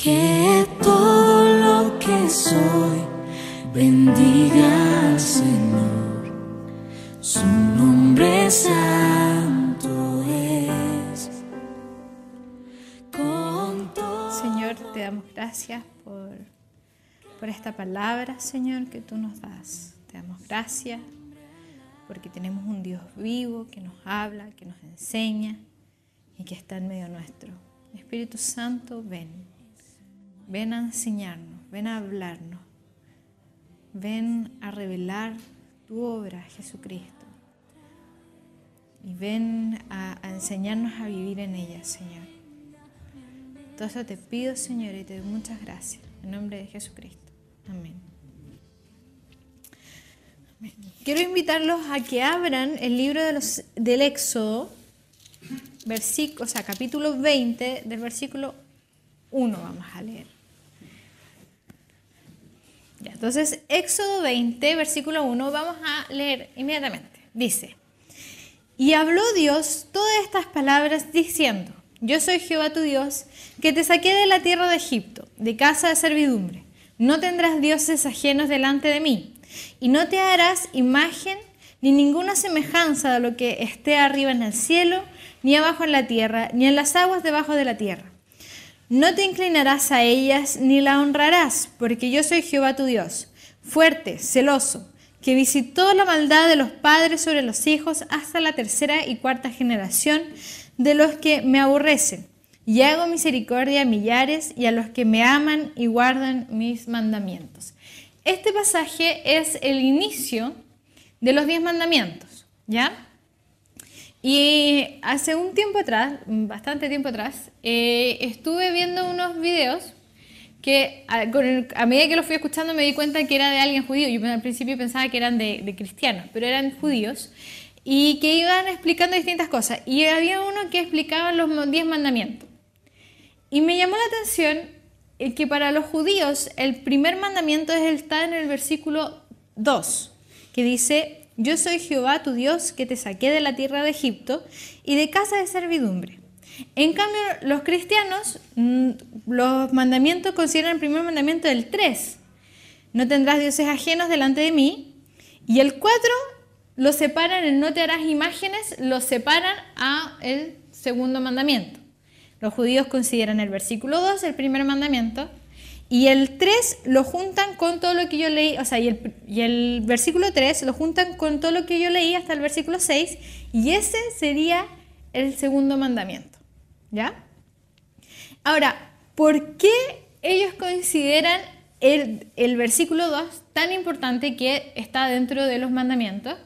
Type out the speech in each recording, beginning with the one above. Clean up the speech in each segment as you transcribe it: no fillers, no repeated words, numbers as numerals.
Que todo lo que soy bendiga al Señor, su nombre santo es. Señor, te damos gracias por esta palabra, Señor, que tú nos das. Te damos gracias porque tenemos un Dios vivo que nos habla, que nos enseña y que está en medio nuestro. Espíritu Santo, ven a enseñarnos, ven a hablarnos, ven a revelar tu obra, Jesucristo, y ven a enseñarnos a vivir en ella, Señor. Todo eso te pido, Señor, y te doy muchas gracias, en nombre de Jesucristo. Amén. Amén. Quiero invitarlos a que abran el libro del Éxodo, capítulo 20, del versículo 1 vamos a leer. Ya, entonces, Éxodo 20, versículo 1, vamos a leer inmediatamente. Dice: Y habló Dios todas estas palabras diciendo: Yo soy Jehová tu Dios, que te saqué de la tierra de Egipto, de casa de servidumbre. No tendrás dioses ajenos delante de mí, y no te harás imagen ni ninguna semejanza de lo que esté arriba en el cielo, ni abajo en la tierra, ni en las aguas debajo de la tierra. No te inclinarás a ellas, ni la honrarás, porque yo soy Jehová tu Dios, fuerte, celoso, que visitó la maldad de los padres sobre los hijos hasta la tercera y cuarta generación de los que me aborrecen, y hago misericordia a millares y a los que me aman y guardan mis mandamientos. Este pasaje es el inicio de los 10 mandamientos, ¿ya? Y hace un tiempo atrás, bastante tiempo atrás, estuve viendo unos videos que a medida que los fui escuchando me di cuenta que era de alguien judío. Yo al principio pensaba que eran de cristianos, pero eran judíos, y que iban explicando distintas cosas. Y había uno que explicaba los 10 mandamientos. Y me llamó la atención que para los judíos el primer mandamiento está en el versículo 2, que dice: Yo soy Jehová tu Dios, que te saqué de la tierra de Egipto y de casa de servidumbre. En cambio, los cristianos, los mandamientos consideran el primer mandamiento el 3. No tendrás dioses ajenos delante de mí. Y el 4 lo separan, el no te harás imágenes, lo separan a el segundo mandamiento. Los judíos consideran el versículo 2 el primer mandamiento, y el 3 lo juntan con todo lo que yo leí, y el versículo 3 lo juntan con todo lo que yo leí hasta el versículo 6, y ese sería el segundo mandamiento, ¿ya? Ahora, ¿por qué ellos consideran el versículo 2 tan importante que está dentro de los mandamientos?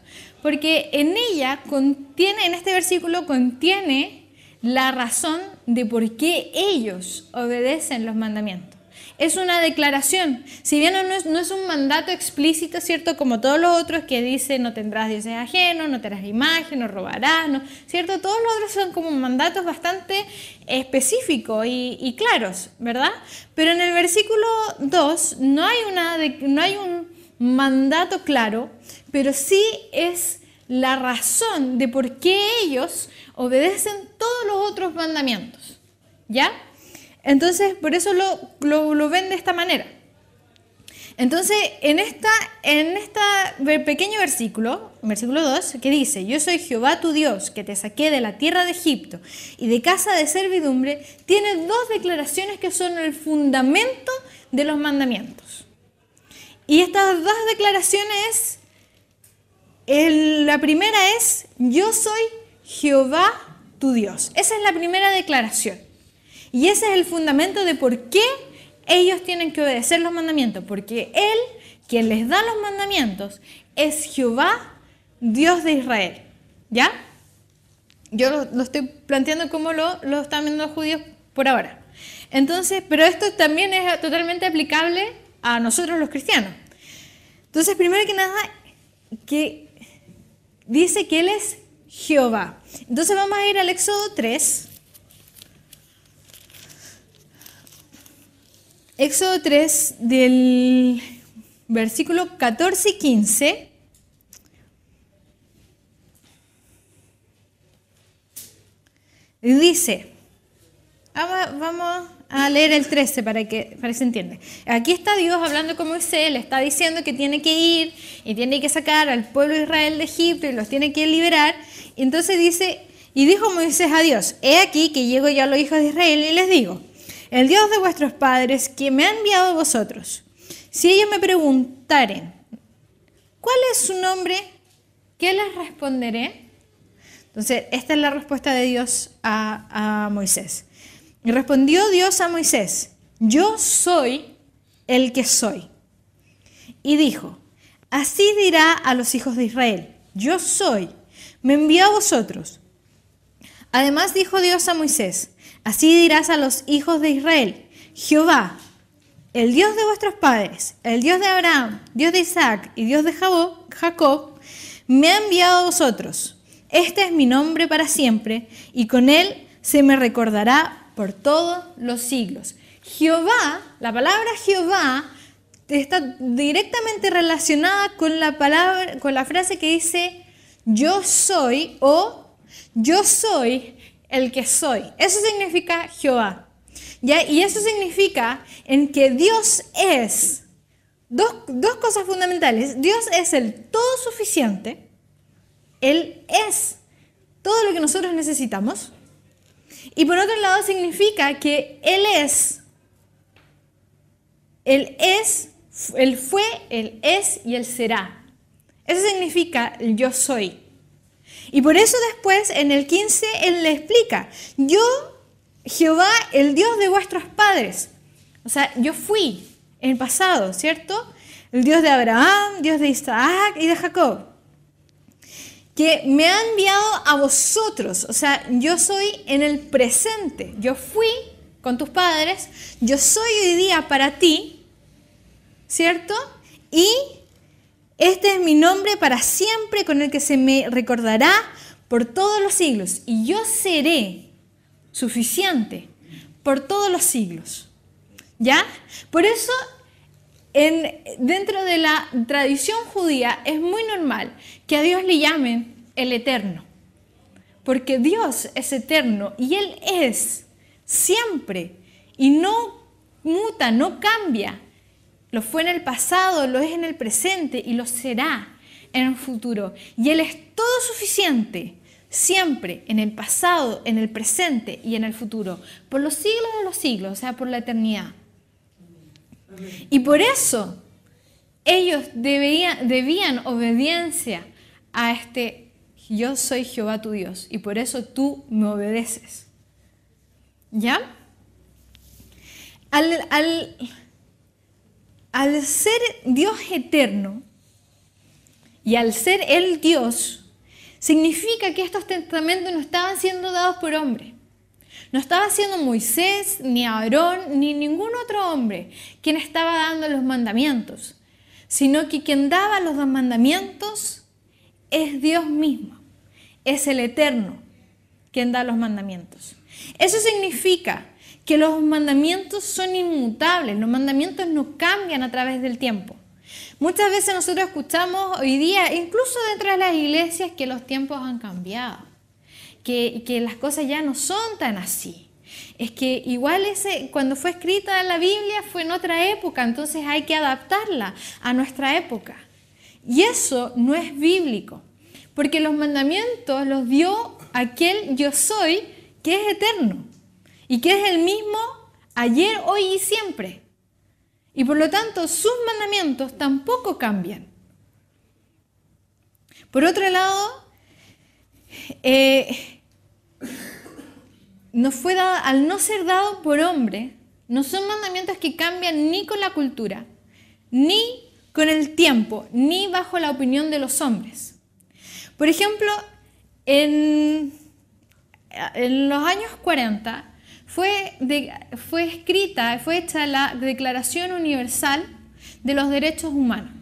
Porque en este versículo contiene la razón de por qué ellos obedecen los mandamientos. Es una declaración. Si bien no es un mandato explícito, ¿cierto? Como todos los otros que dicen: no tendrás dioses ajenos, no te harás imagen, no robarás, ¿no? ¿Cierto? Todos los otros son como mandatos bastante específicos y claros, ¿verdad? Pero en el versículo 2 no hay un mandato claro, pero sí es la razón de por qué ellos obedecen todos los otros mandamientos, ¿ya? Entonces, por eso lo ven de esta manera. Entonces, en este pequeño versículo 2, que dice: Yo soy Jehová tu Dios, que te saqué de la tierra de Egipto y de casa de servidumbre, tiene 2 declaraciones que son el fundamento de los mandamientos. Y estas 2 declaraciones, la primera es: Yo soy Jehová tu Dios. Esa es la primera declaración. Y ese es el fundamento de por qué ellos tienen que obedecer los mandamientos. Porque Él, quien les da los mandamientos, es Jehová, Dios de Israel. ¿Ya? Yo lo estoy planteando como lo están viendo los judíos por ahora. Entonces, pero esto también es totalmente aplicable a nosotros los cristianos. Entonces, primero que nada, que dice que Él es Jehová. Entonces vamos a ir al Éxodo 3. Éxodo 3, del versículo 14 y 15. Dice, Vamos a leer el 13 para que se entienda. Aquí está Dios hablando con Moisés, le está diciendo que tiene que ir y tiene que sacar al pueblo de Israel de Egipto y los tiene que liberar. Y entonces dice, y dijo Moisés a Dios, he aquí que llego yo a los hijos de Israel y les digo, el Dios de vuestros padres que me ha enviado a vosotros, si ellos me preguntaren, ¿cuál es su nombre? ¿Qué les responderé? Entonces, esta es la respuesta de Dios a Moisés. Y respondió Dios a Moisés, yo soy el que soy. Y dijo, así dirá a los hijos de Israel, yo soy, me envió a vosotros. Además dijo Dios a Moisés, así dirás a los hijos de Israel, Jehová, el Dios de vuestros padres, el Dios de Abraham, Dios de Isaac y Dios de Jacob, me ha enviado a vosotros. Este es mi nombre para siempre, y con él se me recordará por todos los siglos. Jehová, la palabra Jehová, está directamente relacionada con la frase que dice yo soy o yo soy el que soy. Eso significa Jehová. ¿Ya? Y eso significa en que Dios es dos cosas fundamentales. Dios es el todo suficiente. Él es todo lo que nosotros necesitamos. Y por otro lado significa que Él fue, Él es y Él será. Eso significa el yo soy. Y por eso después en el 15 Él le explica, yo, Jehová, el Dios de vuestros padres. O sea, yo fui en el pasado, ¿cierto? El Dios de Abraham, Dios de Isaac y de Jacob. Que me ha enviado a vosotros, o sea, yo soy en el presente, yo fui con tus padres, yo soy hoy día para ti, ¿cierto? Y este es mi nombre para siempre con el que se me recordará por todos los siglos, y yo seré suficiente por todos los siglos, ¿ya? Por eso, dentro de la tradición judía es muy normal que a Dios le llamen el Eterno, porque Dios es eterno y Él es siempre y no muta, no cambia. Lo fue en el pasado, lo es en el presente y lo será en el futuro. Y Él es todo suficiente siempre, en el pasado, en el presente y en el futuro, por los siglos de los siglos, o sea, por la eternidad. Y por eso ellos debían obediencia a este yo soy Jehová tu Dios y por eso tú me obedeces. ¿Ya? Al ser Dios eterno y al ser Él Dios, significa que estos testamentos no estaban siendo dados por hombre. No estaba siendo Moisés, ni Aarón, ni ningún otro hombre quien estaba dando los mandamientos, sino que quien daba los mandamientos es Dios mismo, es el Eterno quien da los mandamientos. Eso significa que los mandamientos son inmutables, los mandamientos no cambian a través del tiempo. Muchas veces nosotros escuchamos hoy día, incluso dentro de las iglesias, que los tiempos han cambiado. Que las cosas ya no son tan así. Es que igual cuando fue escrita la Biblia fue en otra época, entonces hay que adaptarla a nuestra época. Y eso no es bíblico, porque los mandamientos los dio aquel yo soy que es eterno y que es el mismo ayer, hoy y siempre. Y por lo tanto sus mandamientos tampoco cambian. Por otro lado, al no ser dado por hombre, no son mandamientos que cambian ni con la cultura, ni con el tiempo, ni bajo la opinión de los hombres. Por ejemplo, en los años 40 fue hecha la Declaración Universal de los Derechos Humanos.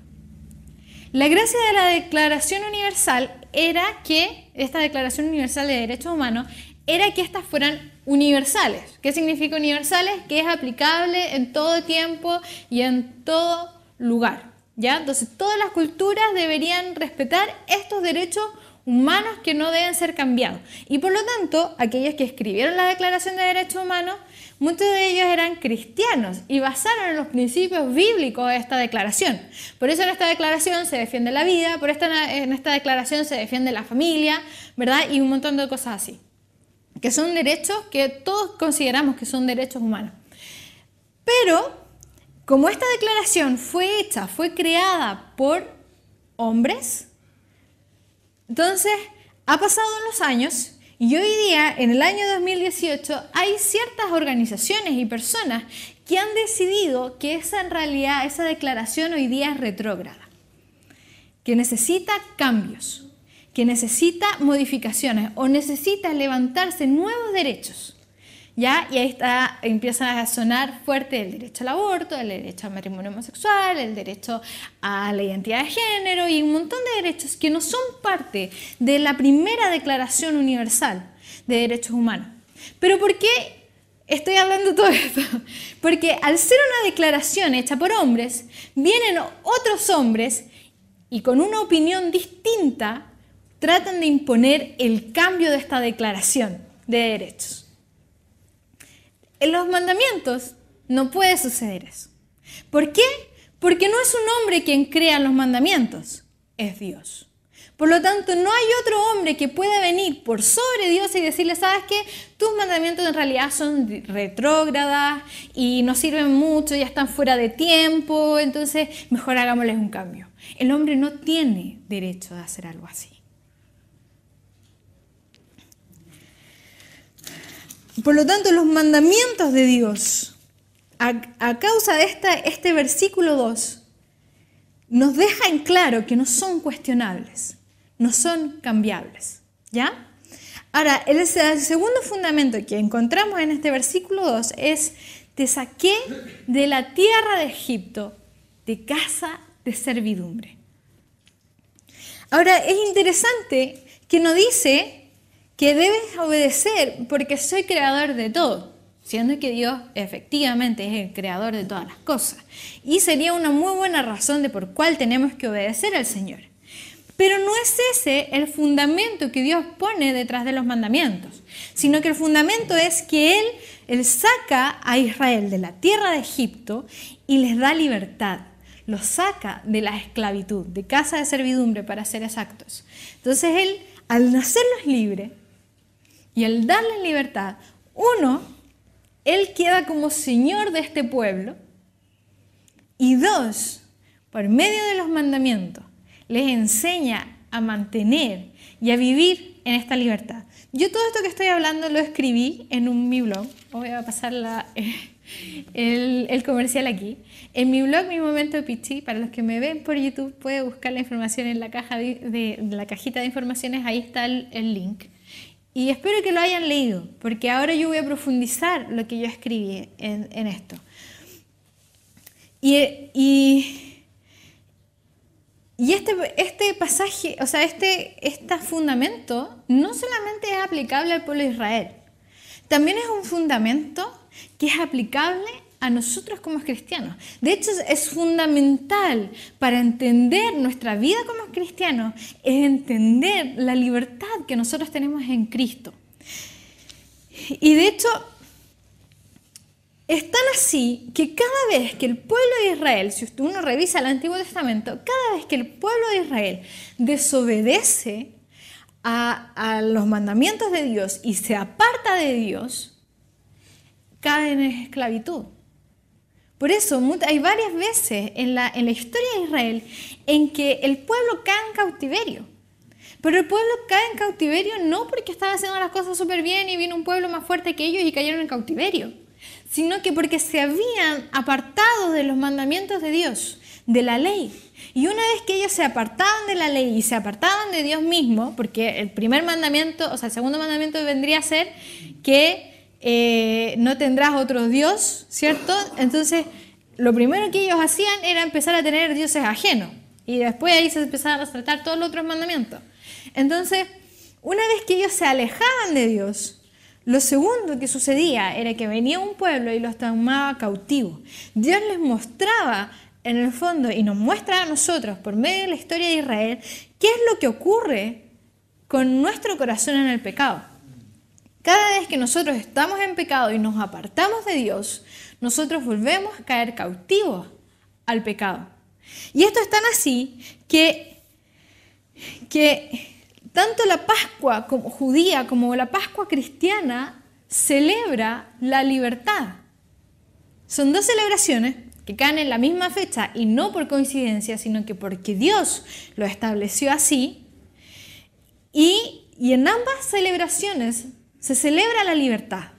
La gracia de la Declaración Universal era que, esta Declaración Universal de Derechos Humanos, era que estas fueran universales. ¿Qué significa universales? Que es aplicable en todo tiempo y en todo lugar, ¿ya? Entonces, todas las culturas deberían respetar estos derechos humanos que no deben ser cambiados. Y por lo tanto, aquellos que escribieron la Declaración de Derechos Humanos, muchos de ellos eran cristianos y basaron en los principios bíblicos esta declaración. Por eso en esta declaración se defiende la vida, en esta declaración se defiende la familia, ¿verdad? Y un montón de cosas así, que son derechos que todos consideramos que son derechos humanos. Pero, como esta declaración fue creada por hombres, entonces ha pasado los años y hoy día, en el año 2018, hay ciertas organizaciones y personas que han decidido que en realidad esa declaración hoy día es retrógrada, que necesita cambios, que necesita modificaciones o necesita levantarse nuevos derechos. ¿Ya? Y ahí empieza a sonar fuerte el derecho al aborto, el derecho al matrimonio homosexual, el derecho a la identidad de género y un montón de derechos que no son parte de la primera Declaración Universal de Derechos Humanos. ¿Pero por qué estoy hablando todo esto? Porque al ser una declaración hecha por hombres, vienen otros hombres y con una opinión distinta tratan de imponer el cambio de esta declaración de derechos. En los mandamientos no puede suceder eso. ¿Por qué? Porque no es un hombre quien crea los mandamientos, es Dios. Por lo tanto, no hay otro hombre que pueda venir por sobre Dios y decirle, ¿sabes qué? Tus mandamientos en realidad son retrógradas y no sirven mucho, ya están fuera de tiempo, entonces mejor hagámosles un cambio. El hombre no tiene derecho a hacer algo así. Por lo tanto, los mandamientos de Dios, a causa de este versículo 2, nos deja en claro que no son cuestionables, no son cambiables, ¿ya? Ahora, el segundo fundamento que encontramos en este versículo 2 es: te saqué de la tierra de Egipto, de casa de servidumbre. Ahora, es interesante que no dice que debes obedecer porque soy creador de todo, siendo que Dios efectivamente es el creador de todas las cosas. Y sería una muy buena razón de por cuál tenemos que obedecer al Señor. Pero no es ese el fundamento que Dios pone detrás de los mandamientos, sino que el fundamento es que Él saca a Israel de la tierra de Egipto y les da libertad. Los saca de la esclavitud, de casa de servidumbre para ser exactos. Entonces Él, al hacerlos libres, y al darles libertad, Él queda como Señor de este pueblo. Y dos, por medio de los mandamientos, les enseña a mantener y a vivir en esta libertad. Yo todo esto que estoy hablando lo escribí en mi blog. Voy a pasar el comercial aquí. En mi blog, Mi Momento Pichi, para los que me ven por YouTube, puede buscar la información en la cajita de informaciones. Ahí está el link. Y espero que lo hayan leído, porque ahora yo voy a profundizar lo que yo escribí en esto. Y este pasaje, o sea, este fundamento no solamente es aplicable al pueblo de Israel, también es un fundamento que es aplicable a nosotros como cristianos. De hecho, es fundamental para entender nuestra vida como cristianos, es entender la libertad que nosotros tenemos en Cristo. Y de hecho, es tan así que cada vez que el pueblo de Israel, si uno revisa el Antiguo Testamento, cada vez que el pueblo de Israel desobedece a los mandamientos de Dios y se aparta de Dios, cae en esclavitud. Por eso hay varias veces en la historia de Israel en que el pueblo cae en cautiverio. Pero el pueblo cae en cautiverio no porque estaba haciendo las cosas súper bien y vino un pueblo más fuerte que ellos y cayeron en cautiverio, sino que porque se habían apartado de los mandamientos de Dios, de la ley. Y una vez que ellos se apartaban de la ley y se apartaban de Dios mismo, porque el primer mandamiento, o sea, el segundo mandamiento vendría a ser que no tendrás otro Dios, ¿cierto? Entonces, lo primero que ellos hacían era empezar a tener dioses ajenos. Y después ahí se empezaron a tratar todos los otros mandamientos. Entonces, una vez que ellos se alejaban de Dios, lo segundo que sucedía era que venía un pueblo y los tomaba cautivos. Dios les mostraba, en el fondo, y nos muestra a nosotros, por medio de la historia de Israel, qué es lo que ocurre con nuestro corazón en el pecado. Cada vez que nosotros estamos en pecado y nos apartamos de Dios, nosotros volvemos a caer cautivos al pecado. Y esto es tan así que tanto la Pascua como judía como la Pascua cristiana celebra la libertad. Son dos celebraciones que caen en la misma fecha y no por coincidencia, sino que porque Dios lo estableció así. Y en ambas celebraciones se celebra la libertad.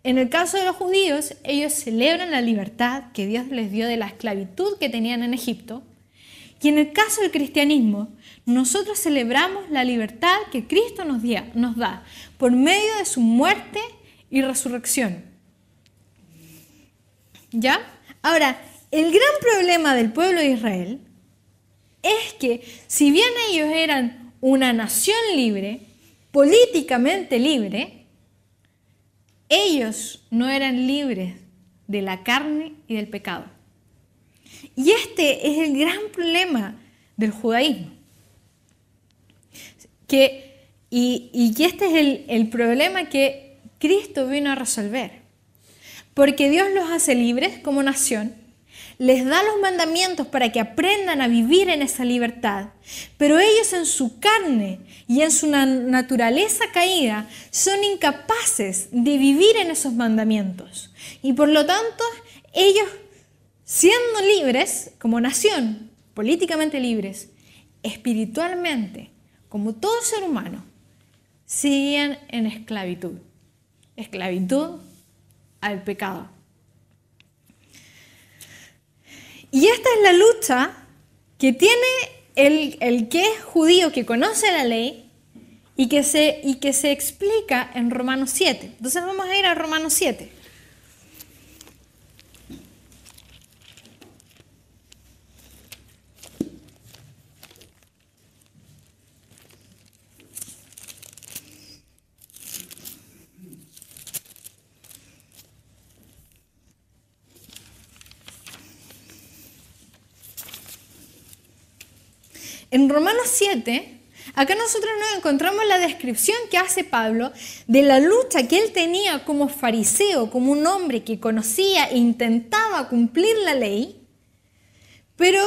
En el caso de los judíos, ellos celebran la libertad que Dios les dio de la esclavitud que tenían en Egipto. Y en el caso del cristianismo, nosotros celebramos la libertad que Cristo nos da por medio de su muerte y resurrección. ¿Ya? Ahora, el gran problema del pueblo de Israel es que si bien ellos eran una nación libre, políticamente libre, ellos no eran libres de la carne y del pecado. Y este es el gran problema del judaísmo. Y este es el problema que Cristo vino a resolver. Porque Dios los hace libres como nación, les da los mandamientos para que aprendan a vivir en esa libertad, pero ellos en su carne y en su naturaleza caída son incapaces de vivir en esos mandamientos. Y por lo tanto, ellos, siendo libres como nación, políticamente libres, espiritualmente, como todo ser humano, siguen en esclavitud. Esclavitud al pecado. Y esta es la lucha que tiene el que es judío, que conoce la ley y que se explica en Romanos 7. Entonces vamos a ir a Romanos 7. En Romanos 7, acá nosotros nos encontramos la descripción que hace Pablo de la lucha que él tenía como fariseo, como un hombre que conocía e intentaba cumplir la ley, pero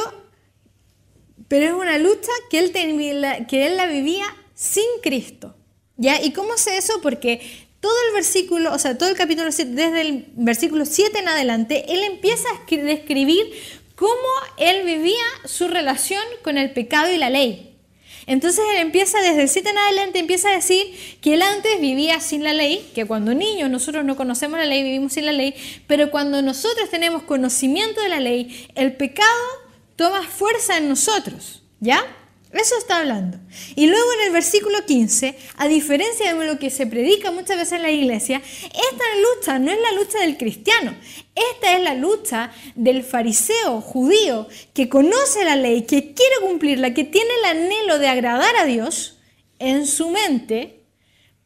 es una lucha que él la vivía sin Cristo. ¿Ya? ¿Y cómo sé eso? Porque todo el capítulo 7, desde el versículo 7 en adelante, él empieza a describir cómo él vivía su relación con el pecado y la ley. Entonces él empieza desde el 7 en adelante, empieza a decir que él antes vivía sin la ley, que cuando niños nosotros no conocemos la ley, vivimos sin la ley, pero cuando nosotros tenemos conocimiento de la ley, el pecado toma fuerza en nosotros, ¿ya? Eso está hablando. Y luego en el versículo 15, a diferencia de lo que se predica muchas veces en la iglesia, esta lucha no es la lucha del cristiano, esta es la lucha del fariseo judío que conoce la ley, que quiere cumplirla, que tiene el anhelo de agradar a Dios en su mente,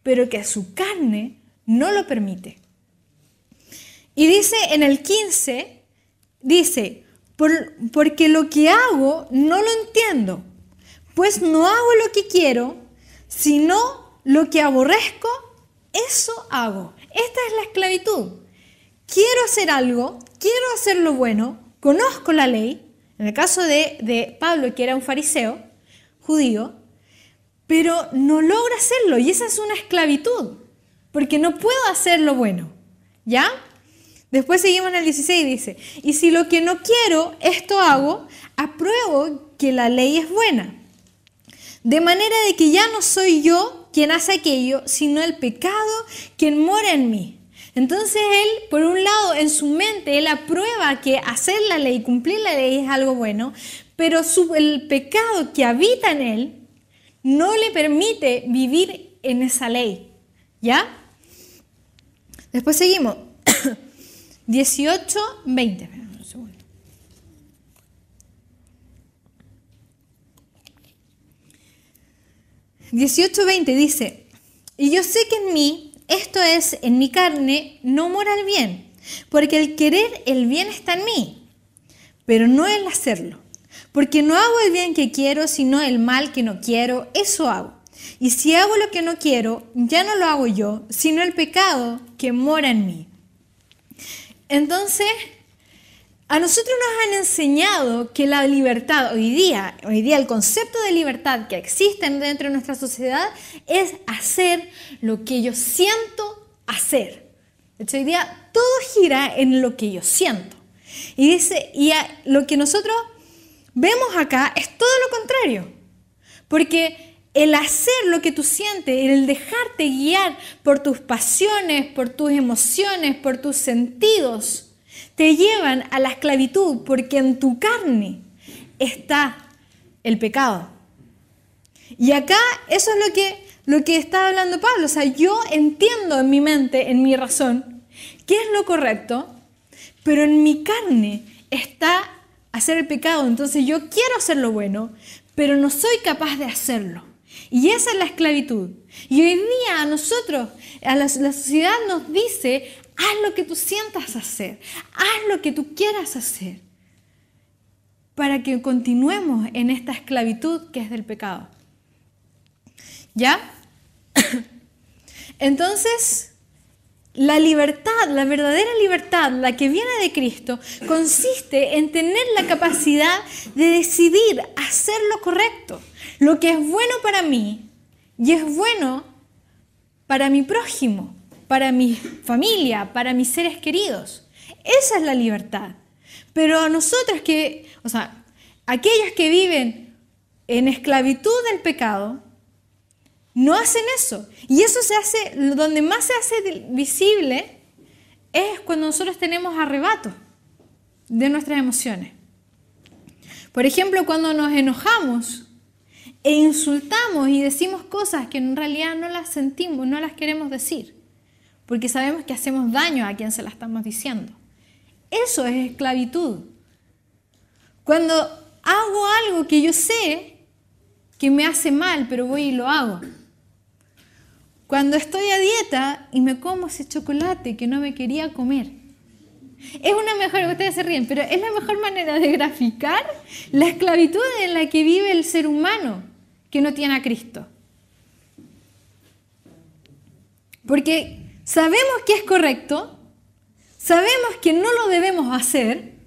pero que su carne no lo permite. Y dice en el 15, dice, porque lo que hago no lo entiendo. Pues no hago lo que quiero, sino lo que aborrezco, eso hago. Esta es la esclavitud. Quiero hacer algo, quiero hacer lo bueno, conozco la ley, en el caso de Pablo, que era un fariseo judío, pero no logra hacerlo y esa es una esclavitud, porque no puedo hacer lo bueno, ¿ya? Después seguimos en el 16 y dice, y si lo que no quiero, esto hago, apruebo que la ley es buena. De manera de que ya no soy yo quien hace aquello, sino el pecado quien mora en mí. Entonces él, por un lado, en su mente, él aprueba que hacer la ley, cumplir la ley es algo bueno, pero el pecado que habita en él no le permite vivir en esa ley. ¿Ya? Después seguimos. 18, 20. 18:20 dice, y yo sé que en mí, esto es, en mi carne, no mora el bien, porque el querer el bien está en mí, pero no el hacerlo. Porque no hago el bien que quiero, sino el mal que no quiero, eso hago. Y si hago lo que no quiero, ya no lo hago yo, sino el pecado que mora en mí. Entonces, a nosotros nos han enseñado que la libertad, hoy día el concepto de libertad que existe dentro de nuestra sociedad es hacer lo que yo siento hacer. De hecho, hoy día todo gira en lo que yo siento. Y lo que nosotros vemos acá es todo lo contrario. Porque el hacer lo que tú sientes, el dejarte guiar por tus pasiones, por tus emociones, por tus sentidos, te llevan a la esclavitud, porque en tu carne está el pecado. Y acá eso es lo que está hablando Pablo. O sea, yo entiendo en mi mente, en mi razón, qué es lo correcto, pero en mi carne está hacer el pecado. Entonces yo quiero hacer lo bueno, pero no soy capaz de hacerlo. Y esa es la esclavitud. Y hoy día a nosotros, la sociedad nos dice, haz lo que tú sientas hacer, haz lo que tú quieras hacer, para que continuemos en esta esclavitud que es del pecado. ¿Ya? Entonces, la libertad, la verdadera libertad, la que viene de Cristo, consiste en tener la capacidad de decidir hacer lo correcto, lo que es bueno para mí y es bueno para mi prójimo, para mi familia, para mis seres queridos. Esa es la libertad. Pero a nosotros aquellos que viven en esclavitud del pecado, no hacen eso. Y eso se hace, donde más se hace visible es cuando nosotros tenemos arrebato de nuestras emociones. Por ejemplo, cuando nos enojamos e insultamos y decimos cosas que en realidad no las sentimos, no las queremos decir, porque sabemos que hacemos daño a quien se la estamos diciendo. Eso es esclavitud. Cuando hago algo que yo sé que me hace mal, pero voy y lo hago. Cuando estoy a dieta y me como ese chocolate que no me quería comer. Es una mejor, ustedes se ríen, pero es la mejor manera de graficar la esclavitud en la que vive el ser humano que no tiene a Cristo. Porque sabemos que es correcto, sabemos que no lo debemos hacer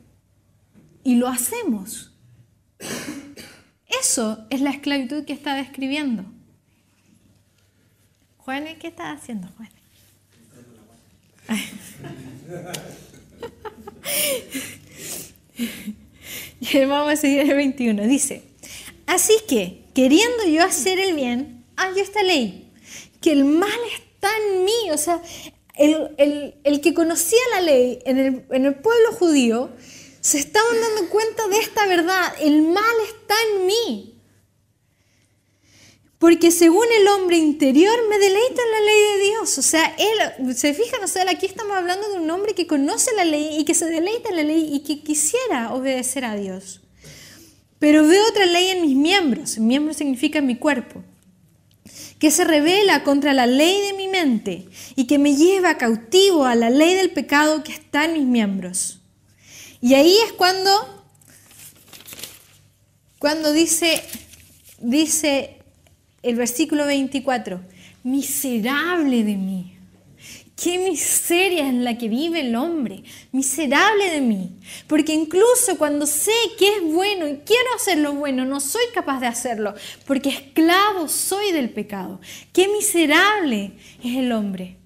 y lo hacemos. Eso es la esclavitud que está describiendo. Juan, ¿qué estás haciendo, Juan? Vamos a seguir el 21. Dice, así que, queriendo yo hacer el bien, hay esta ley, que el mal está en mí. O sea, el que conocía la ley en el pueblo judío se estaban dando cuenta de esta verdad. El mal está en mí. Porque según el hombre interior me deleita en la ley de Dios. O sea, él, se fijan, o sea, aquí estamos hablando de un hombre que conoce la ley y que se deleita en la ley y que quisiera obedecer a Dios. Pero veo otra ley en mis miembros. Miembro significa mi cuerpo. Que se rebela contra la ley de mi mente y que me lleva cautivo a la ley del pecado que está en mis miembros. Y ahí es cuando dice el versículo 24, miserable de mí. Qué miseria en la que vive el hombre, miserable de mí. Porque incluso cuando sé que es bueno y quiero hacer lo bueno, no soy capaz de hacerlo, porque esclavo soy del pecado. Qué miserable es el hombre.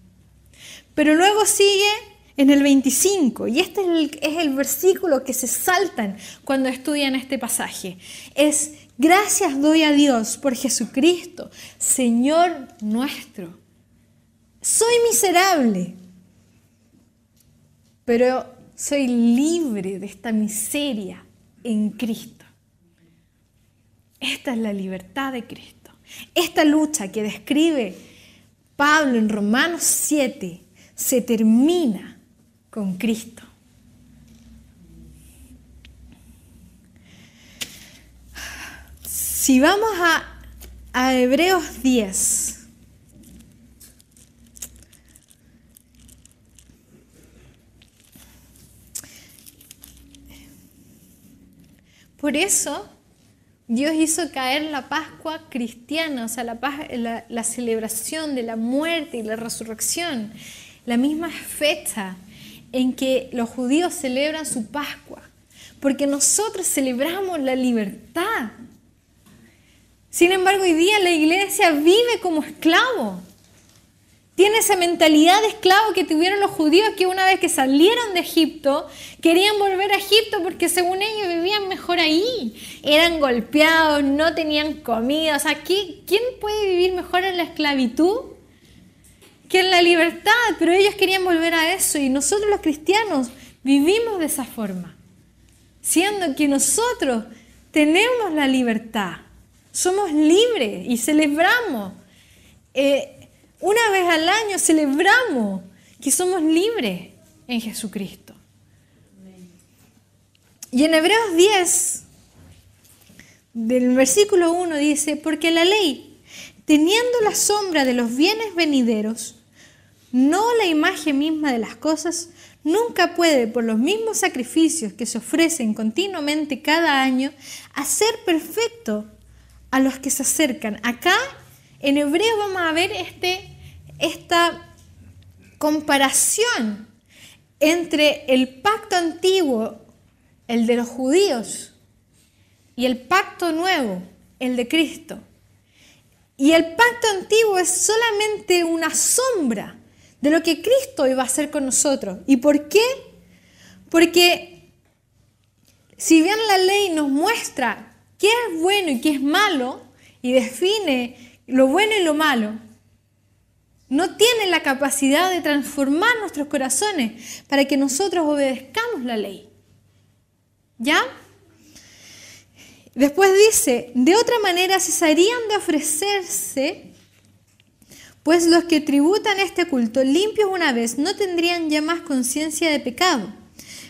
Pero luego sigue en el 25, y este es el versículo que se saltan cuando estudian este pasaje. Es: gracias doy a Dios por Jesucristo, Señor nuestro. Soy miserable, pero soy libre de esta miseria en Cristo. Esta es la libertad de Cristo. Esta lucha que describe Pablo en Romanos 7 se termina con Cristo. Si vamos a Hebreos 10, por eso Dios hizo caer la Pascua cristiana, o sea, la celebración de la muerte y la resurrección, la misma fecha en que los judíos celebran su Pascua, porque nosotros celebramos la libertad. Sin embargo, hoy día la iglesia vive como esclavo. Tiene esa mentalidad de esclavo que tuvieron los judíos, que una vez que salieron de Egipto, querían volver a Egipto porque según ellos vivían mejor ahí. Eran golpeados, no tenían comida. O sea, ¿quién puede vivir mejor en la esclavitud que en la libertad? Pero ellos querían volver a eso, y nosotros los cristianos vivimos de esa forma, siendo que nosotros tenemos la libertad. Somos libres y celebramos. Una vez al año celebramos que somos libres en Jesucristo. Y en Hebreos 10, del versículo 1 dice: porque la ley, teniendo la sombra de los bienes venideros, no la imagen misma de las cosas, nunca puede, por los mismos sacrificios que se ofrecen continuamente cada año, hacer perfecto a los que se acercan. Acá en Hebreos vamos a ver esta comparación entre el pacto antiguo, el de los judíos, y el pacto nuevo, el de Cristo. Y el pacto antiguo es solamente una sombra de lo que Cristo iba a hacer con nosotros. ¿Y por qué? Porque si bien la ley nos muestra qué es bueno y qué es malo, y define lo bueno y lo malo, no tiene la capacidad de transformar nuestros corazones para que nosotros obedezcamos la ley. ¿Ya? Después dice: de otra manera cesarían de ofrecerse, pues los que tributan este culto limpios una vez no tendrían ya más conciencia de pecado.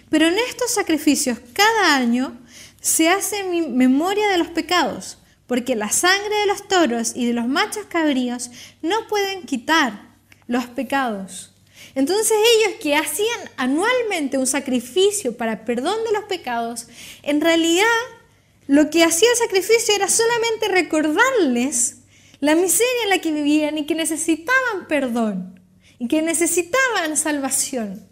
Pero en estos sacrificios cada año se hace memoria de los pecados, porque la sangre de los toros y de los machos cabríos no pueden quitar los pecados. Entonces ellos, que hacían anualmente un sacrificio para perdón de los pecados, en realidad lo que hacía el sacrificio era solamente recordarles la miseria en la que vivían y que necesitaban perdón y que necesitaban salvación.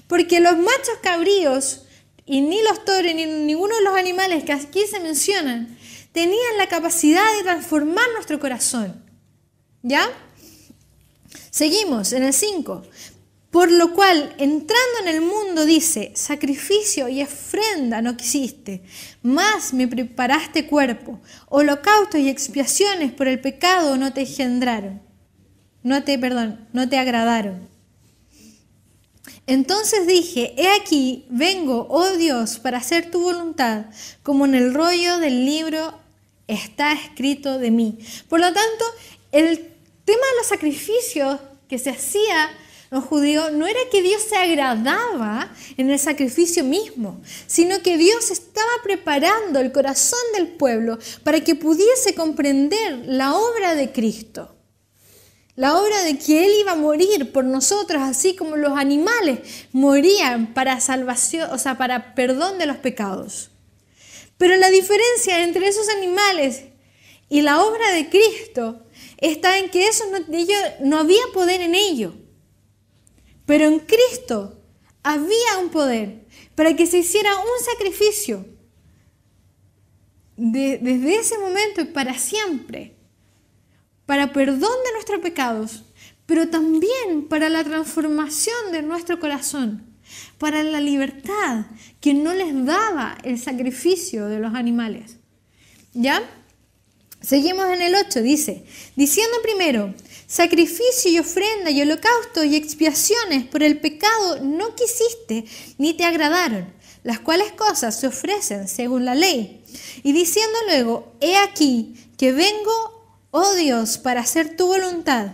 Porque los machos cabríos, y ni los toros ni ninguno de los animales que aquí se mencionan, tenían la capacidad de transformar nuestro corazón. ¿Ya? Seguimos en el 5. Por lo cual, entrando en el mundo, dice: sacrificio y ofrenda no quisiste, mas me preparaste cuerpo. Holocaustos y expiaciones por el pecado no te engendraron. No te agradaron. Entonces dije: he aquí, vengo, oh Dios, para hacer tu voluntad, como en el rollo del libro está escrito de mí. Por lo tanto, el tema de los sacrificios que se hacía los judíos no era que Dios se agradaba en el sacrificio mismo, sino que Dios estaba preparando el corazón del pueblo para que pudiese comprender la obra de Cristo. La obra de que Él iba a morir por nosotros, así como los animales morían para salvación, o sea, para perdón de los pecados. Pero la diferencia entre esos animales y la obra de Cristo está en que no había poder en ello. Pero en Cristo había un poder para que se hiciera un sacrificio desde ese momento y para siempre, para perdón de nuestros pecados, pero también para la transformación de nuestro corazón, para la libertad que no les daba el sacrificio de los animales. ¿Ya? Seguimos en el 8, dice: diciendo primero: sacrificio y ofrenda y holocausto y expiaciones por el pecado no quisiste ni te agradaron, las cuales cosas se ofrecen según la ley. Y diciendo luego: he aquí que vengo, oh Dios, para hacer tu voluntad.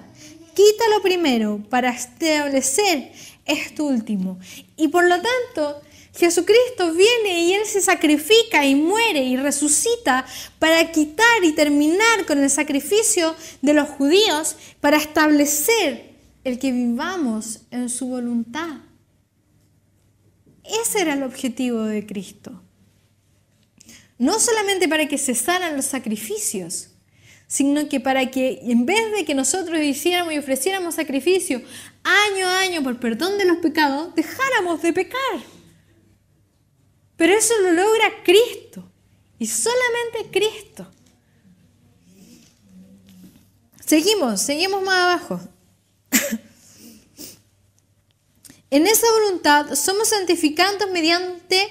Quita lo primero para establecer esto último. Y por lo tanto, Jesucristo viene y Él se sacrifica y muere y resucita para quitar y terminar con el sacrificio de los judíos, para establecer el que vivamos en su voluntad. Ese era el objetivo de Cristo. no solamente para que cesaran los sacrificios, sino que para que en vez de que nosotros hiciéramos y ofreciéramos sacrificio año a año por perdón de los pecados, dejáramos de pecar. Pero eso lo logra Cristo y solamente Cristo. Seguimos más abajo. En esa voluntad somos santificados mediante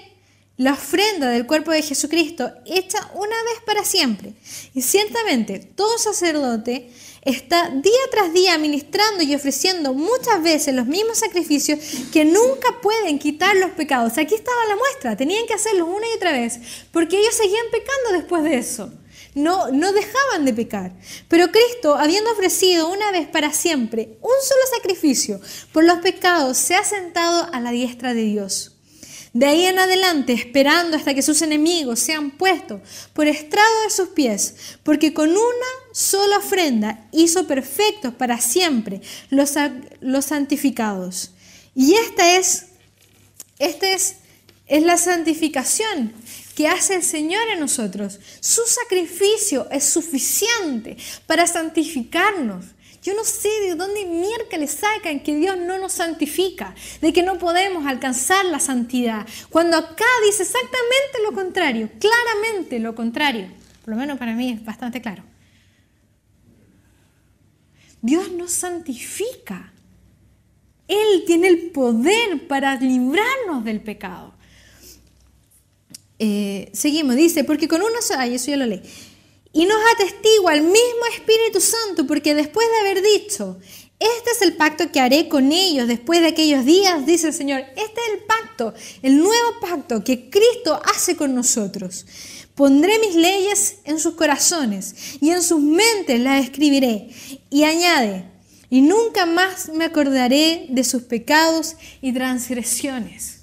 la ofrenda del cuerpo de Jesucristo, hecha una vez para siempre. Y ciertamente todo sacerdote está día tras día ministrando y ofreciendo muchas veces los mismos sacrificios que nunca pueden quitar los pecados. Aquí estaba la muestra, tenían que hacerlo una y otra vez, porque ellos seguían pecando después de eso. No dejaban de pecar. Pero Cristo, habiendo ofrecido una vez para siempre un solo sacrificio por los pecados, se ha sentado a la diestra de Dios. De ahí en adelante, esperando hasta que sus enemigos sean puestos por estrado de sus pies, porque con una sola ofrenda hizo perfectos para siempre los santificados. Y esta es la santificación que hace el Señor en nosotros. Su sacrificio es suficiente para santificarnos. Yo no sé de dónde miércoles sacan que Dios no nos santifica, de que no podemos alcanzar la santidad, cuando acá dice exactamente lo contrario, claramente lo contrario. Por lo menos para mí es bastante claro. Dios nos santifica. Él tiene el poder para librarnos del pecado. Seguimos, dice, porque con uno sola, eso ya lo leí, y nos atestigua el mismo Espíritu Santo, porque después de haber dicho, este es el pacto que haré con ellos después de aquellos días, dice el Señor, este es el pacto, el nuevo pacto que Cristo hace con nosotros. Pondré mis leyes en sus corazones y en sus mentes las escribiré. Y añade, y nunca más me acordaré de sus pecados y transgresiones.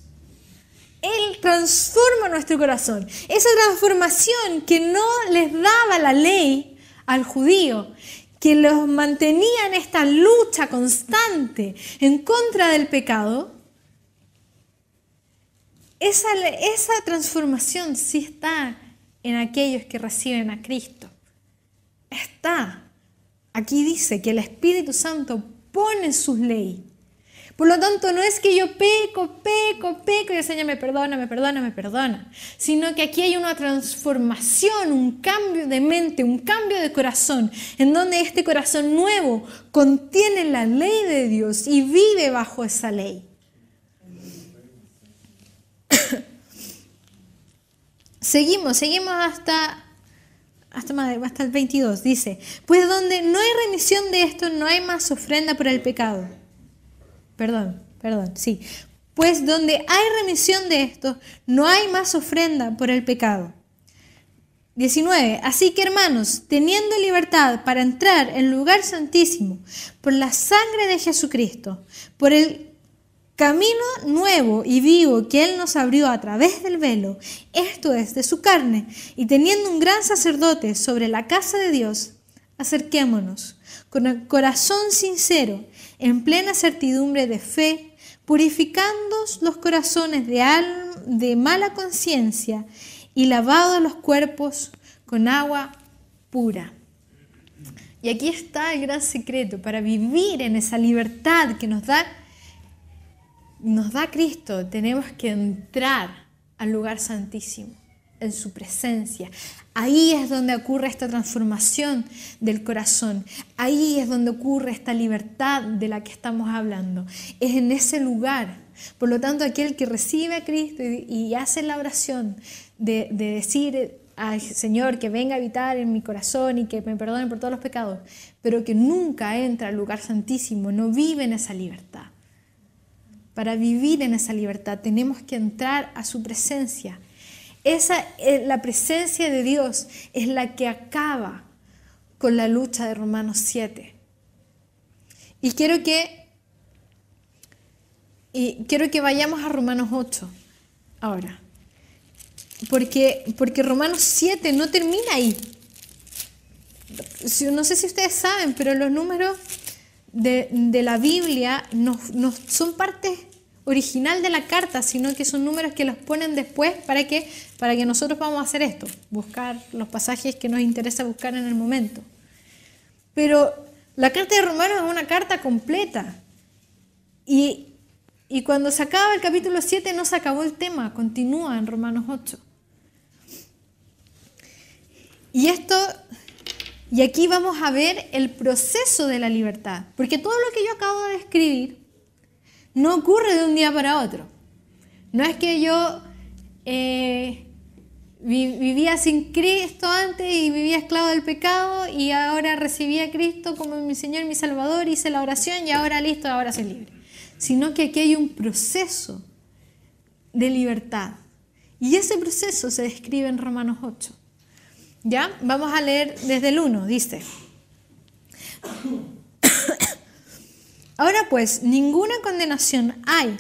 Él transforma nuestro corazón. Esa transformación que no les daba la ley al judío, que los mantenía en esta lucha constante en contra del pecado, esa transformación sí está en aquellos que reciben a Cristo. Está. Aquí dice que el Espíritu Santo pone sus leyes. Por lo tanto, no es que yo peco y el Señor me perdona, sino que aquí hay una transformación, un cambio de mente, un cambio de corazón, en donde este corazón nuevo contiene la ley de Dios y vive bajo esa ley. Seguimos hasta el 22, dice, pues donde no hay remisión de esto, no hay más ofrenda por el pecado. Pues donde hay remisión de esto, no hay más ofrenda por el pecado. 19. Así que, hermanos, teniendo libertad para entrar en el lugar santísimo por la sangre de Jesucristo, por el camino nuevo y vivo que Él nos abrió a través del velo, esto es, de su carne, y teniendo un gran sacerdote sobre la casa de Dios, acerquémonos con el corazón sincero, en plena certidumbre de fe, purificando los corazones de mala conciencia y lavados los cuerpos con agua pura. Y aquí está el gran secreto para vivir en esa libertad que nos da Cristo. Tenemos que entrar al lugar santísimo, en su presencia. Ahí es donde ocurre esta transformación del corazón. Ahí es donde ocurre esta libertad de la que estamos hablando. Es en ese lugar. Por lo tanto, aquel que recibe a Cristo y hace la oración de decir al Señor que venga a habitar en mi corazón y que me perdone por todos los pecados, pero que nunca entra al lugar santísimo, no vive en esa libertad. Para vivir en esa libertad tenemos que entrar a su presencia. La presencia de Dios es la que acaba con la lucha de Romanos 7. Y quiero que vayamos a Romanos 8 ahora. Porque Romanos 7 no termina ahí. No sé si ustedes saben, pero los números de la Biblia son partes original de la carta, sino que son números que los ponen después para que nosotros vamos a hacer esto, buscar los pasajes que nos interesa buscar en el momento. Pero la carta de Romanos es una carta completa. Y cuando se acaba el capítulo 7 no se acabó el tema, continúa en Romanos 8. Y aquí vamos a ver el proceso de la libertad, porque todo lo que yo acabo de describir no ocurre de un día para otro. No es que yo vivía sin Cristo antes y vivía esclavo del pecado y ahora recibí a Cristo como mi Señor y mi Salvador, hice la oración y ahora listo, ahora soy libre. Sino que aquí hay un proceso de libertad. Y ese proceso se describe en Romanos 8. ¿Ya? Vamos a leer desde el 1, dice. Ahora pues, ninguna condenación hay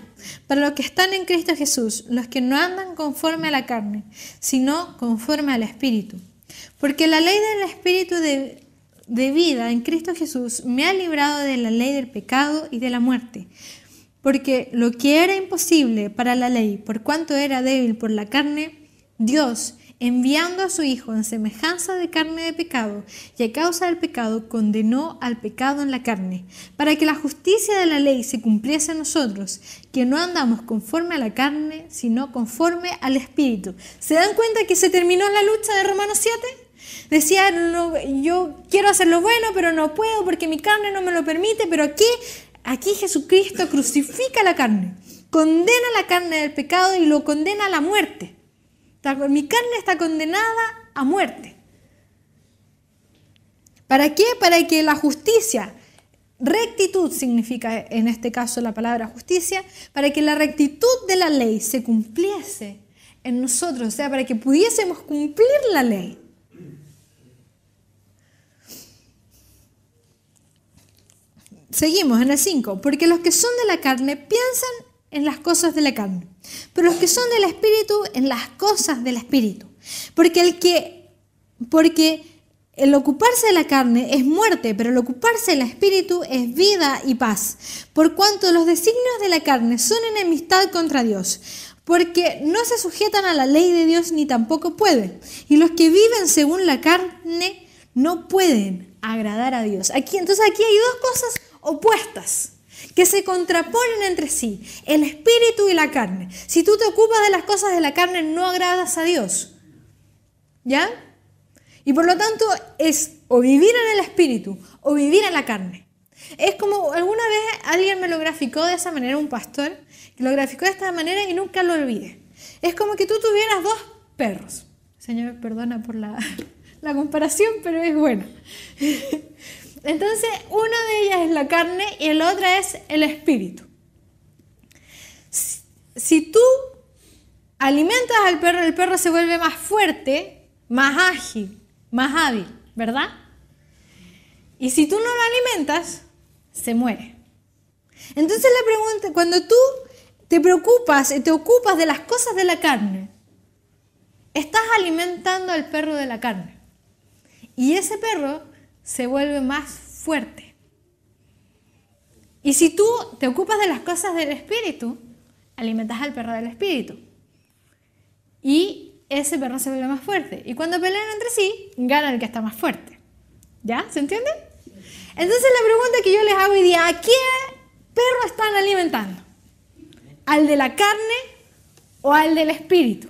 para los que están en Cristo Jesús, los que no andan conforme a la carne, sino conforme al Espíritu. Porque la ley del Espíritu de vida en Cristo Jesús me ha librado de la ley del pecado y de la muerte. Porque lo que era imposible para la ley, por cuanto era débil por la carne, Dios, enviando a su Hijo en semejanza de carne de pecado, y a causa del pecado condenó al pecado en la carne, para que la justicia de la ley se cumpliese en nosotros, que no andamos conforme a la carne, sino conforme al Espíritu. ¿Se dan cuenta que se terminó la lucha de Romanos 7? Decía, yo quiero hacer lo bueno, pero no puedo porque mi carne no me lo permite, pero aquí Jesucristo crucifica la carne, condena la carne del pecado y lo condena a la muerte. Mi carne está condenada a muerte. ¿Para qué? Para que la justicia, rectitud significa en este caso la palabra justicia, para que la rectitud de la ley se cumpliese en nosotros, o sea, para que pudiésemos cumplir la ley. Seguimos en el 5, porque los que son de la carne piensan en las cosas de la carne, pero los que son del Espíritu en las cosas del Espíritu. Porque el ocuparse de la carne es muerte, pero el ocuparse del Espíritu es vida y paz. Por cuanto los designios de la carne son enemistad contra Dios, porque no se sujetan a la ley de Dios ni tampoco pueden. Y los que viven según la carne no pueden agradar a Dios. Entonces aquí hay dos cosas opuestas que se contraponen entre sí, el espíritu y la carne. Si tú te ocupas de las cosas de la carne, no agradas a Dios. ¿Ya? Y por lo tanto es o vivir en el espíritu o vivir en la carne. Es como alguna vez alguien me lo graficó de esa manera, un pastor, que lo graficó de esta manera y nunca lo olvidé. Es como que tú tuvieras dos perros. Señor, perdona por la comparación, pero es buena. Entonces, una de ellas es la carne y la otra es el espíritu. Si tú alimentas al perro, el perro se vuelve más fuerte, más ágil, más hábil, ¿verdad? Y si tú no lo alimentas, se muere. Entonces la pregunta, cuando tú te preocupas y te ocupas de las cosas de la carne, estás alimentando al perro de la carne. Y ese perro se vuelve más fuerte. Y si tú te ocupas de las cosas del espíritu, alimentas al perro del espíritu. Y ese perro se vuelve más fuerte. Y cuando pelean entre sí, gana el que está más fuerte. ¿Ya? ¿Se entiende? Entonces la pregunta que yo les hago hoy día, ¿a qué perro están alimentando? ¿Al de la carne o al del espíritu?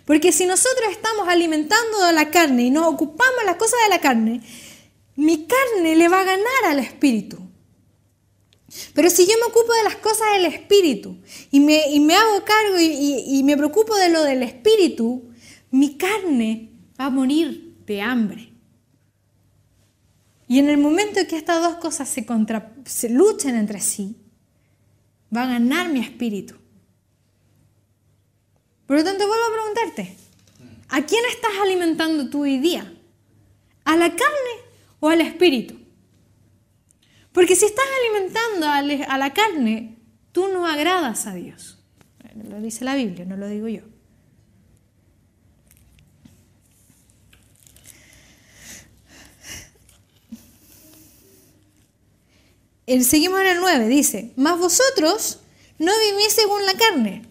Porque si nosotros estamos alimentando a la carne y nos ocupamos de las cosas de la carne, mi carne le va a ganar al espíritu. Pero si yo me ocupo de las cosas del espíritu y me hago cargo y me preocupo de lo del espíritu, mi carne va a morir de hambre. Y en el momento que estas dos cosas se luchen entre sí, va a ganar mi espíritu. Por lo tanto, vuelvo a preguntarte, ¿a quién estás alimentando tú hoy día? ¿A la carne o al espíritu? Porque si estás alimentando a la carne, tú no agradas a Dios. Lo dice la Biblia, no lo digo yo. Seguimos en el 9, dice, mas vosotros no vivís según la carne.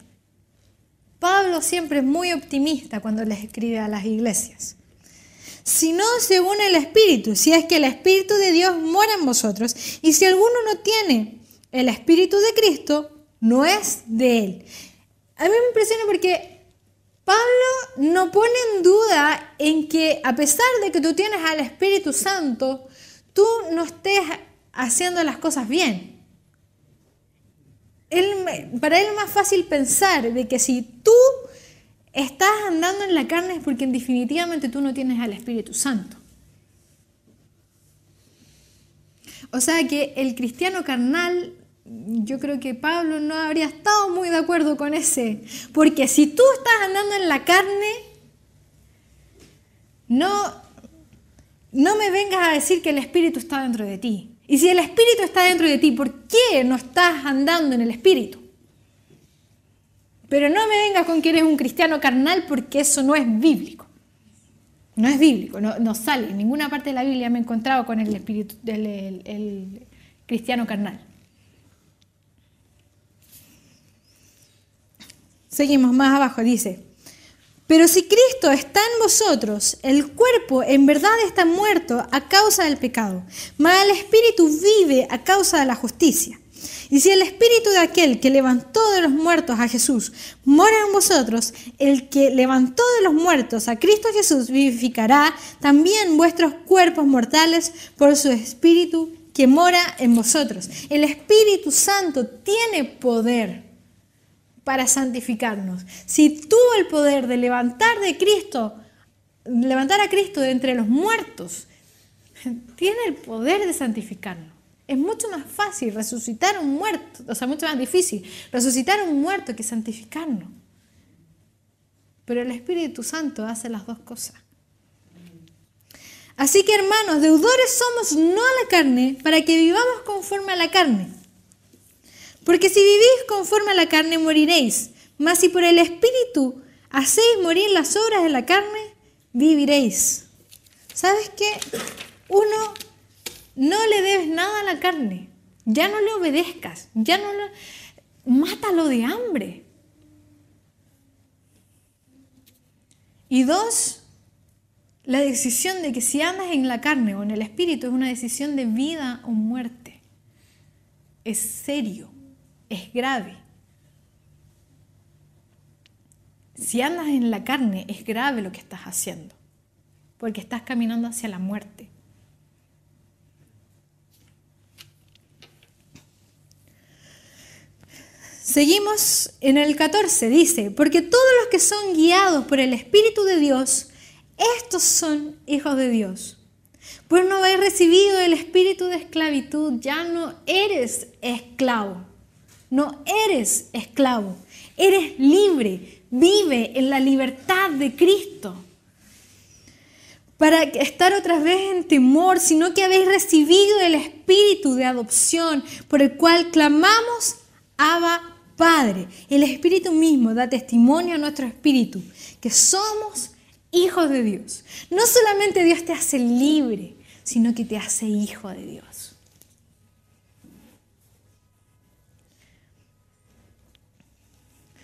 Pablo siempre es muy optimista cuando les escribe a las iglesias. Sino según el Espíritu, si es que el Espíritu de Dios mora en vosotros. Y si alguno no tiene el Espíritu de Cristo, no es de él. A mí me impresiona porque Pablo no pone en duda en que a pesar de que tú tienes al Espíritu Santo, tú no estés haciendo las cosas bien. Para él es más fácil pensar de que si tú estás andando en la carne es porque definitivamente tú no tienes al Espíritu Santo. O sea que el cristiano carnal, yo creo que Pablo no habría estado muy de acuerdo con ese. Porque si tú estás andando en la carne, no me vengas a decir que el Espíritu está dentro de ti. Y si el Espíritu está dentro de ti, ¿por qué no estás andando en el Espíritu? Pero no me vengas con que eres un cristiano carnal porque eso no es bíblico. No es bíblico, no sale. En ninguna parte de la Biblia me he encontrado con el espíritu el cristiano carnal. Seguimos más abajo, dice, pero si Cristo está en vosotros, el cuerpo en verdad está muerto a causa del pecado, mas el Espíritu vive a causa de la justicia. Y si el Espíritu de aquel que levantó de los muertos a Jesús mora en vosotros, el que levantó de los muertos a Cristo Jesús vivificará también vuestros cuerpos mortales por su Espíritu que mora en vosotros. El Espíritu Santo tiene poder para santificarnos. Si tuvo el poder de levantar a Cristo de entre los muertos, tiene el poder de santificarnos. Es mucho más fácil resucitar a un muerto, o sea, mucho más difícil resucitar a un muerto que santificarnos. Pero el Espíritu Santo hace las dos cosas. Así que, hermanos, deudores somos no a la carne, para que vivamos conforme a la carne. Porque si vivís conforme a la carne, moriréis. Mas si por el Espíritu hacéis morir las obras de la carne, viviréis. ¿Sabes qué? Uno no le debes nada a la carne. Ya no le obedezcas. Mátalo de hambre. Y dos, la decisión de que si andas en la carne o en el Espíritu es una decisión de vida o muerte. Es serio. Es grave. Si andas en la carne, es grave lo que estás haciendo, porque estás caminando hacia la muerte. Seguimos en el 14, dice, porque todos los que son guiados por el Espíritu de Dios, estos son hijos de Dios. Pues no habéis recibido el espíritu de esclavitud, ya no eres esclavo. No eres esclavo, eres libre, vive en la libertad de Cristo. Para estar otra vez en temor, sino que habéis recibido el espíritu de adopción, por el cual clamamos, Abba, Padre. El Espíritu mismo da testimonio a nuestro espíritu, que somos hijos de Dios. No solamente Dios te hace libre, sino que te hace hijo de Dios.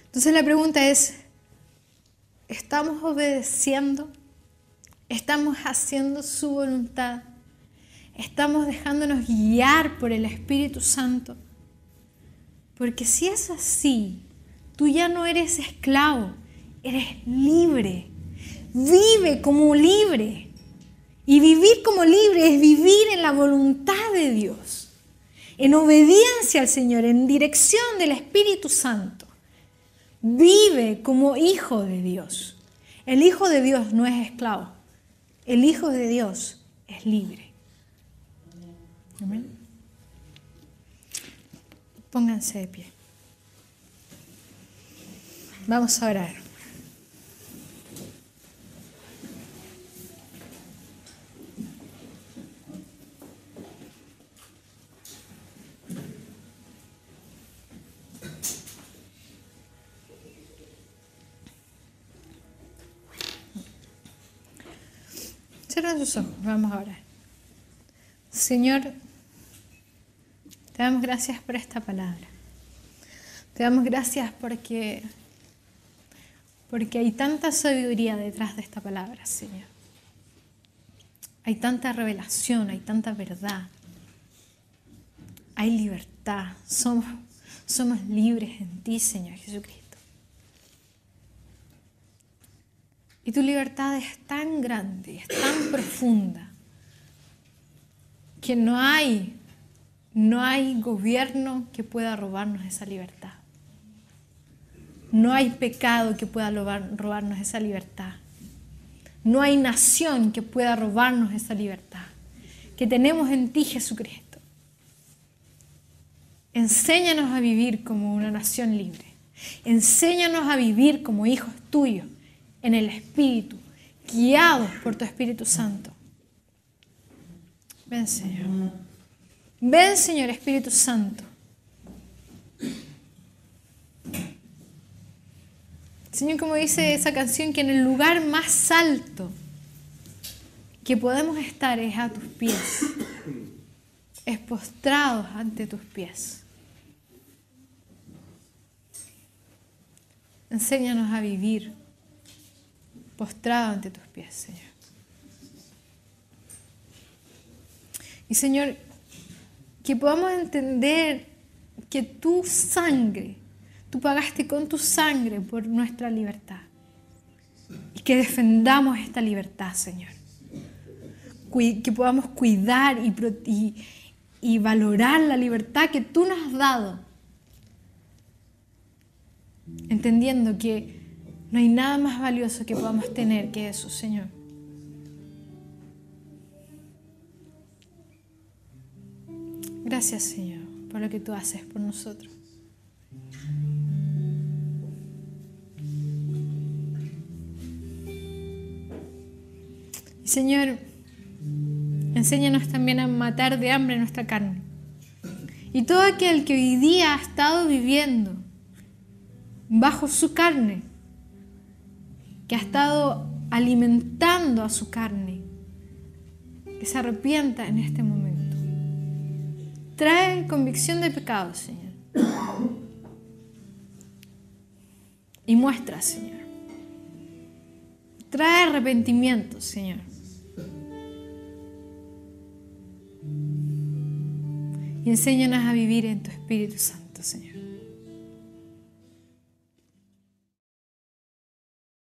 Entonces la pregunta es, ¿estamos obedeciendo? ¿Estamos haciendo su voluntad? ¿Estamos dejándonos guiar por el Espíritu Santo? Porque si es así, tú ya no eres esclavo, eres libre. Vive como libre. Y vivir como libre es vivir en la voluntad de Dios, en obediencia al Señor, en dirección del Espíritu Santo. Vive como hijo de Dios. El hijo de Dios no es esclavo. El hijo de Dios es libre. Amén. Pónganse de pie. Vamos a orar. Cierra tus ojos, vamos a orar. Señor, Te damos gracias por esta palabra. Te damos gracias porque hay tanta sabiduría detrás de esta palabra, Señor. Hay tanta revelación, hay tanta verdad. Hay libertad. Somos libres en ti, Señor Jesucristo. Y tu libertad es tan grande, es tan profunda, que no hay gobierno que pueda robarnos esa libertad. No hay pecado que pueda robarnos esa libertad. No hay nación que pueda robarnos esa libertad que tenemos en ti, Jesucristo. Enséñanos a vivir como una nación libre. Enséñanos a vivir como hijos tuyos en el Espíritu, guiados por tu Espíritu Santo. Ven, Señor. Ven, Señor Espíritu Santo. Señor, como dice esa canción, que en el lugar más alto que podemos estar es a tus pies, es postrados ante tus pies. Enséñanos a vivir postrados ante tus pies, Señor. Y Señor, que podamos entender que tu sangre, tú pagaste con tu sangre por nuestra libertad. Y que defendamos esta libertad, Señor. Que podamos cuidar y valorar la libertad que tú nos has dado. Entendiendo que no hay nada más valioso que podamos tener que eso, Señor. Gracias, Señor, por lo que tú haces por nosotros. Y Señor, enséñanos también a matar de hambre nuestra carne. Y todo aquel que hoy día ha estado viviendo bajo su carne, que ha estado alimentando a su carne, que se arrepienta en este momento. Trae convicción de pecado, Señor. Y muestra, Señor. Trae arrepentimiento, Señor. Y enséñanos a vivir en tu Espíritu Santo, Señor.